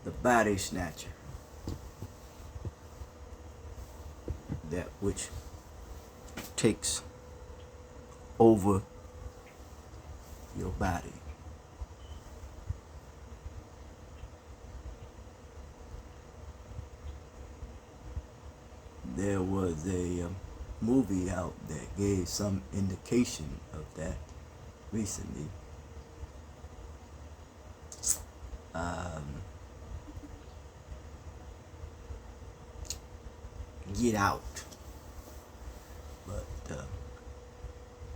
the body snatcher, that which takes over your body. There was a movie out that gave some indication of that recently. Get Out, but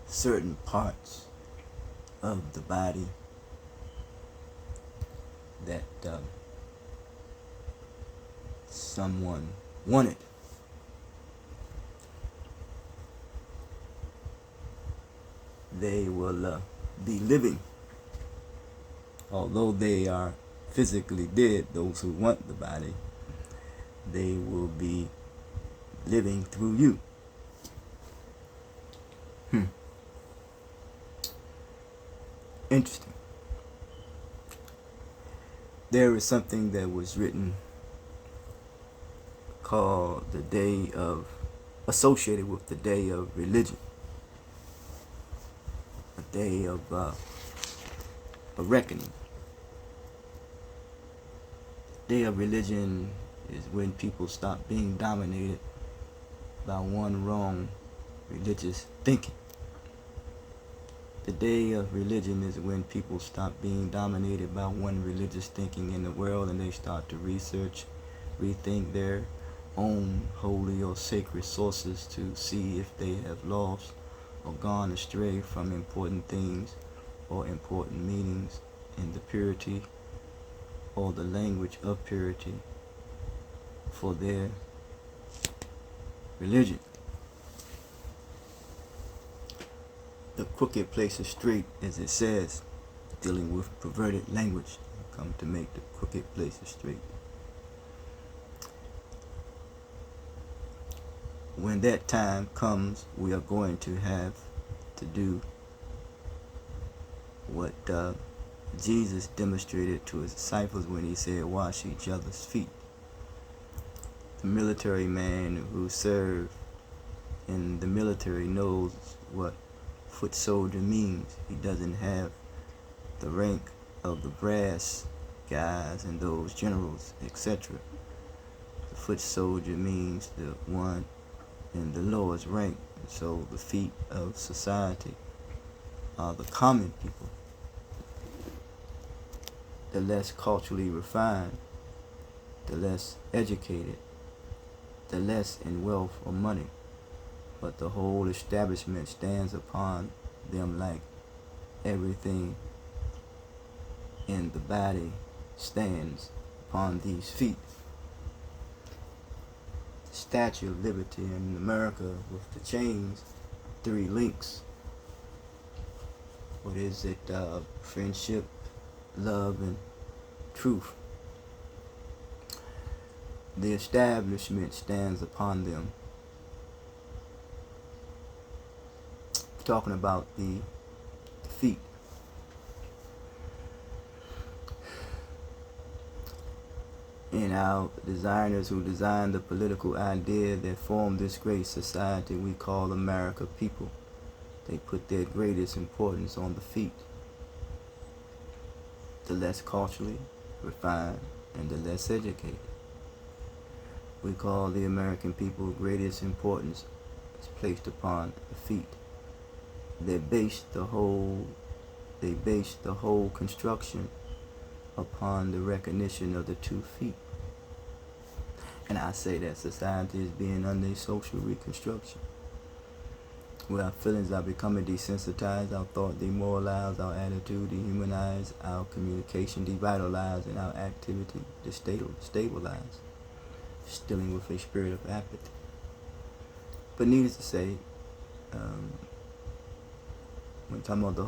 certain parts of the body that someone wanted, they will be living. Although they are physically dead, those who want the body, they will be living through you. Interesting. There is something that was written called the day of, associated with the day of religion. A day of a reckoning. Day of religion is when people stop being dominated by one wrong religious thinking. The day of religion is when people stop being dominated by one religious thinking in the world, and they start to research, rethink their own holy or sacred sources to see if they have lost or gone astray from important things or important meanings in the purity or the language of purity for their religion. The crooked place is straight, as it says, dealing with perverted language. Come to make the crooked places straight. When that time comes, we are going to have to do what Jesus demonstrated to his disciples when he said, wash each other's feet. The military man who served in the military knows what foot soldier means. He doesn't have the rank of the brass guys and those generals, etc. The foot soldier means the one in the lowest rank. And so the feet of society are the common people, the less culturally refined, the less educated, the less in wealth or money. But the whole establishment stands upon them like everything in the body stands upon these feet. The Statue of Liberty in America with the chains, 3 links. What is it? Friendship, love, and truth. The establishment stands upon them. Talking about the feet. And our designers who designed the political idea that formed this great society we call America people, they put their greatest importance on the feet. The less culturally refined and the less educated. We call the American people greatest importance is placed upon the feet. They based the whole construction upon the recognition of the 2 feet. And I say that society is being under social reconstruction, where our feelings are becoming desensitized, our thought demoralized, our attitude dehumanized, our communication devitalized, and our activity destabilized, stilling with a spirit of apathy. But needless to say, when talking about the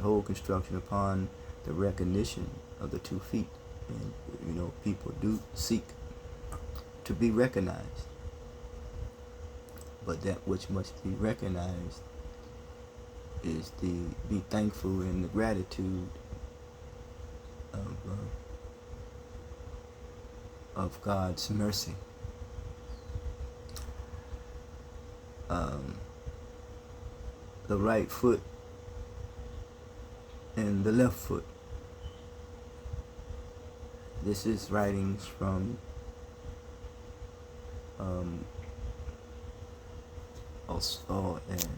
whole construction upon the recognition of the 2 feet, and people do seek to be recognized, but that which must be recognized is the be thankful and the gratitude of of God's mercy. The right foot and the left foot. This is writings from and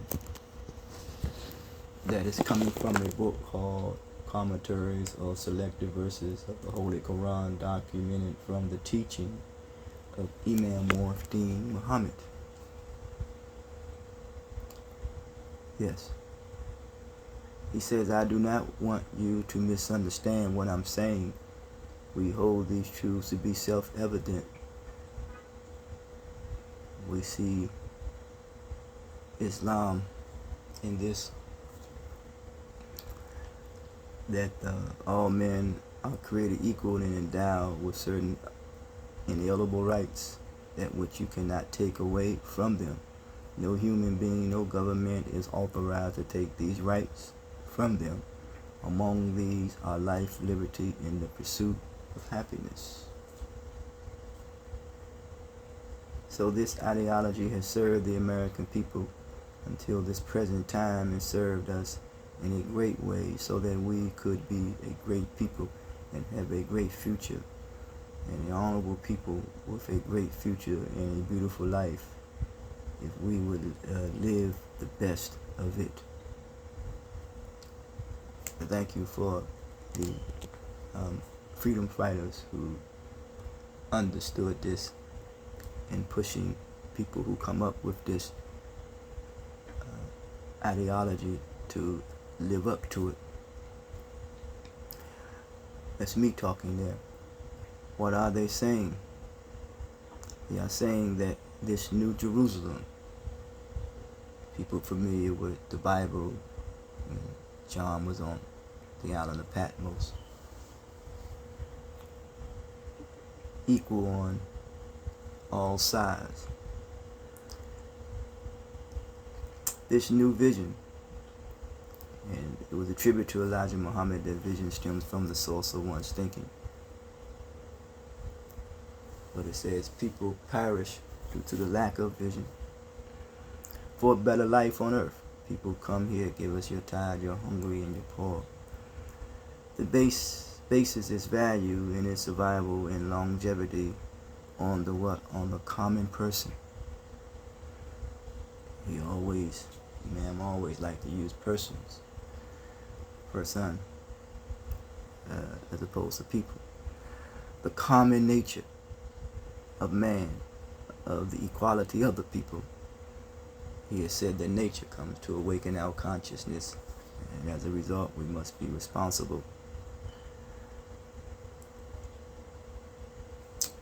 that is coming from a book called Commentaries or Selected Verses of the Holy Quran, documented from the teaching of Imam Warithuddin Mohammed. Yes. He says, I do not want you to misunderstand what I'm saying. We hold these truths to be self-evident. We see Islam in this, that all men are created equal and endowed with certain inalienable rights, that which you cannot take away from them. No human being, no government is authorized to take these rights from them. Among these are life, liberty, and the pursuit of happiness. So this ideology has served the American people until this present time, and served us in a great way, so that we could be a great people and have a great future, and an honorable people with a great future and a beautiful life, if we would live the best of it. Thank you for the freedom fighters who understood this, and pushing people who come up with this ideology to live up to it. That's me talking there. What are they saying? They are saying that this New Jerusalem, people familiar with the Bible, John was on the island of Patmos, equal on all sides. This new vision, and it was attributed to Elijah Muhammad, that vision stems from the source of one's thinking. But it says people perish due to the lack of vision. For a better life on earth, people come here, give us your tired, you're hungry, and you're poor. The basis is value in its survival and longevity on the what? On the common person. Imam always like to use person, as opposed to people. The common nature of man, of the equality of the people. He has said that nature comes to awaken our consciousness, and as a result we must be responsible.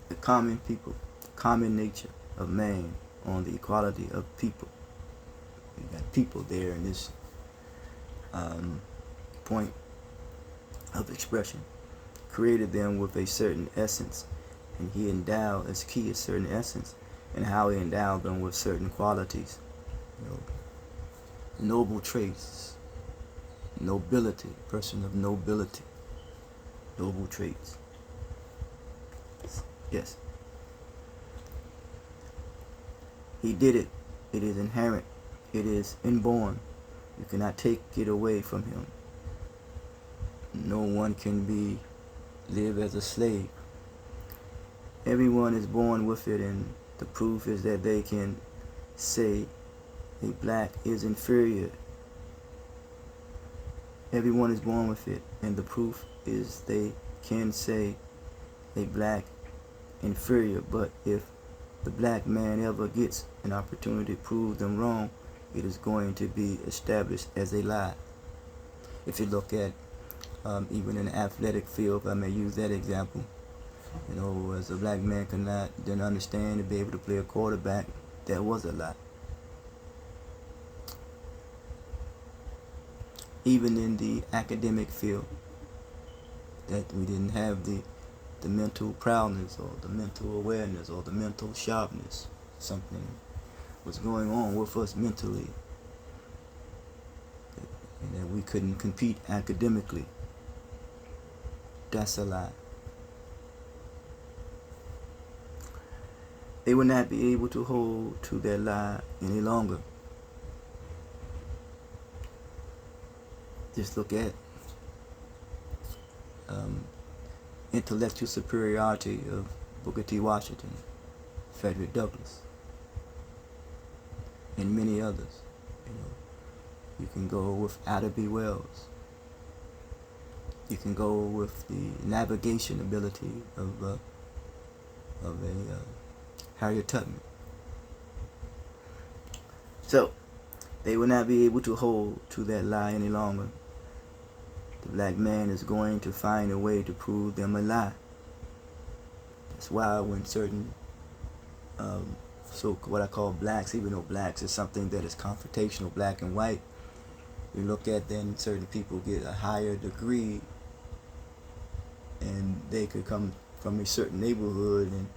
The common people, the common nature of man on the equality of people. You got people there in this point of expression. Created them with a certain essence, and he endowed as key a certain essence, and how he endowed them with certain qualities. Noble traits, nobility, person of nobility, noble traits. Yes. He did it. It is inherent. It is inborn. You cannot take it away from him. No one can live as a slave. Everyone is born with it, and the proof is that they can say a black is inferior. Everyone is born with it, and the proof is they can say a black inferior. But if the black man ever gets an opportunity to prove them wrong, it is going to be established as a lie. If you look at even in the athletic field, if I may use that example, as a black man didn't understand to be able to play a quarterback, that was a lie. Even in the academic field, that we didn't have the mental prowess or the mental awareness or the mental sharpness. Something was going on with us mentally, and that we couldn't compete academically. That's a lie. They will not be able to hold to their lie any longer. Just look at intellectual superiority of Booker T. Washington, Frederick Douglass, and many others. You can go with Ada B. Wells. You can go with the navigation ability of a Harriet Tubman. So they will not be able to hold to that lie any longer. The black man is going to find a way to prove them a lie. That's why when certain so what I call blacks, even though blacks is something that is confrontational, black and white, you look at then certain people get a higher degree and they could come from a certain neighborhood and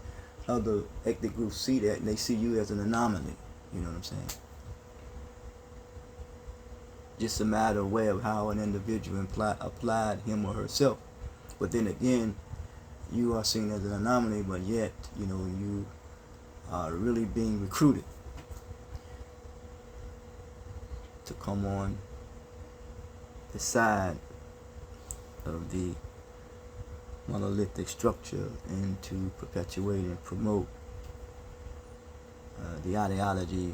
other ethnic groups see that and they see you as an anomaly. You know what I'm saying? Just a matter of way of how an individual applied him or herself. But then again, you are seen as an anomaly, but yet, you are really being recruited to come on the side of the monolithic structure and to perpetuate and promote the ideology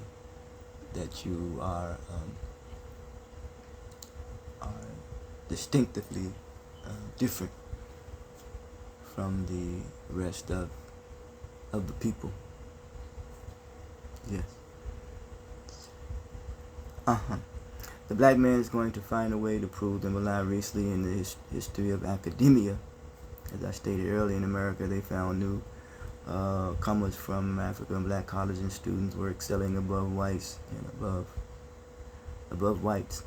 that you are distinctively different from the rest of the people. Yes. The black man is going to find a way to prove them a lie. Recently in the history of academia, as I stated earlier, in America they found new comers from Africa, and black college and students were excelling above whites and above whites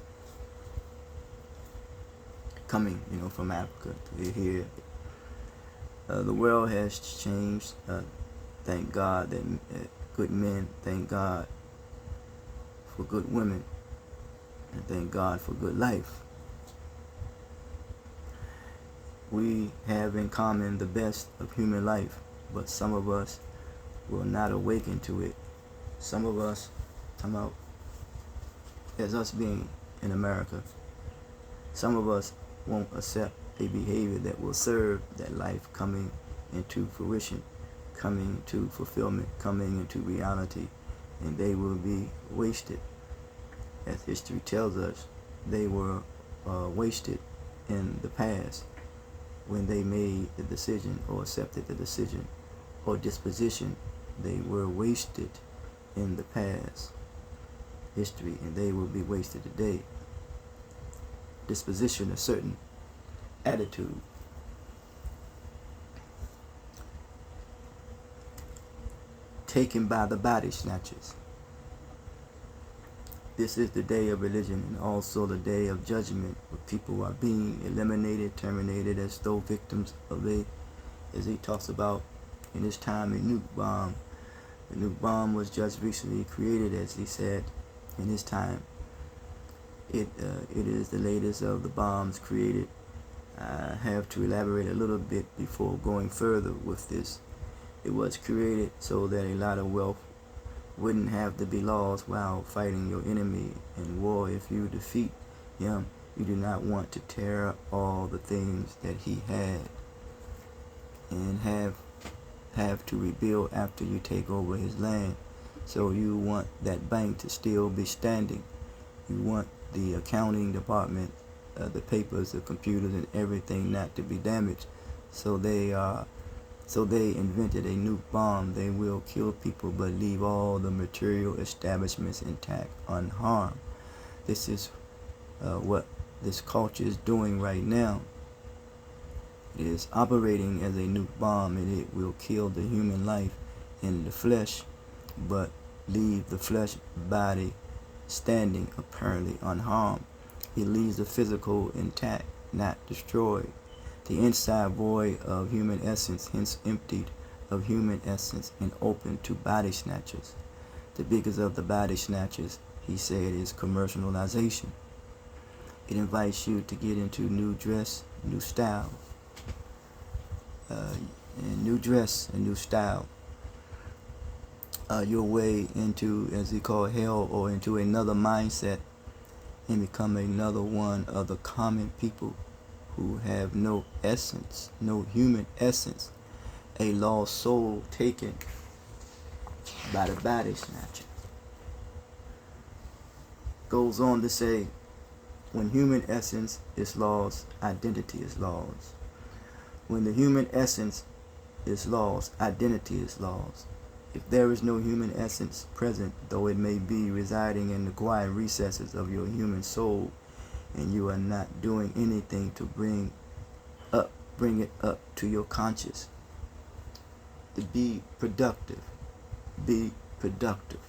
coming, from Africa to here. The world has changed. Thank God that good men. Thank God for good women. And thank God for good life. We have in common the best of human life, but some of us will not awaken to it. Some of us, as us being in America, some of us won't accept a behavior that will serve that life coming into fruition, coming to fulfillment, coming into reality, and they will be wasted. As history tells us, they were wasted in the past when they made the decision or accepted the decision or disposition. They were wasted in the past history, and they will be wasted today. Disposition, a certain attitude. Taken by the body snatchers. This is the day of religion and also the day of judgment, where people are being eliminated, terminated as though victims of as he talks about in his time, a nuke bomb. The nuke bomb was just recently created, as he said, in his time. It is the latest of the bombs created. I have to elaborate a little bit before going further with this. It was created so that a lot of wealth wouldn't have to be lost while fighting your enemy in war. If you defeat him, you do not want to tear up all the things that he had and have to rebuild after you take over his land. So you want that bank to still be standing. You want the accounting department, the papers, the computers, and everything not to be damaged. So they invented a nuke bomb. They will kill people but leave all the material establishments intact, unharmed. This is what this culture is doing right now. It is operating as a nuke bomb, and it will kill the human life in the flesh, but leave the flesh body standing, apparently unharmed. It leaves the physical intact, not destroyed. The inside void of human essence, hence emptied of human essence and open to body snatchers. The biggest of the body snatchers, he said, is commercialization. It invites you to get into new dress, new style. And new dress and new style. your way into, as he called, hell, or into another mindset and become another one of the common people who have no essence, no human essence, a lost soul taken by the body snatcher. Goes on to say, when human essence is lost, identity is lost. When the human essence is lost, identity is lost. If there is no human essence present, though it may be residing in the quiet recesses of your human soul, and you are not doing anything to bring it up to your conscious, to be productive. Be productive.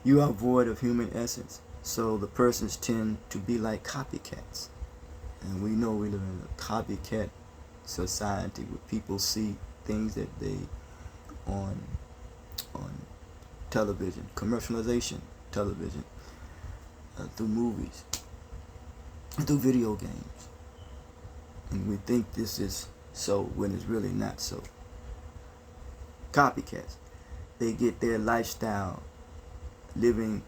You are void of human essence, so the persons tend to be like copycats. And we know we live in a copycat society where people see things that they on television, commercialization television, through movies, through video games. And we think this is so when it's really not so. Copycats. They get their lifestyle, living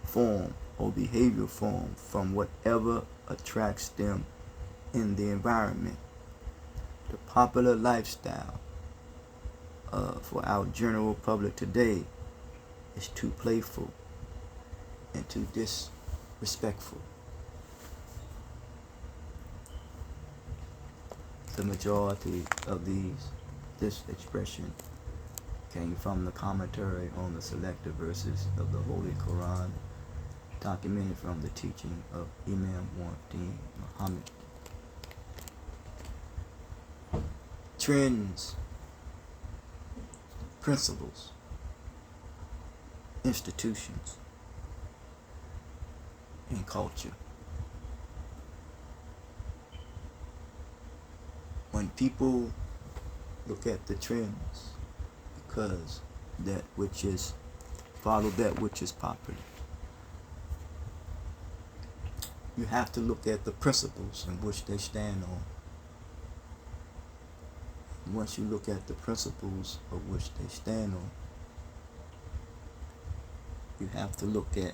form or behavior form from whatever attracts them in the environment. The popular lifestyle for our general public today is too playful and too disrespectful. The majority of this expression came from the commentary on the selected verses of the Holy Quran, documented from the teaching of Imam Warithuddin Mohammed. Trends, principles, institutions, and culture. When people look at the trends, because that which is follow that which is popular, you have to look at the principles in which they stand on. And once you look at the principles of which they stand on, you have to look at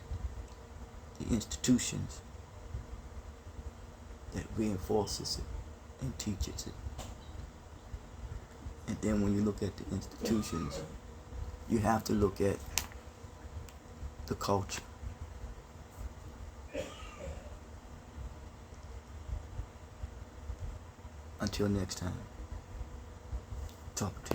the institutions that reinforces it and teaches it. And then when you look at the institutions, you have to look at the culture. Until next time, talk to you.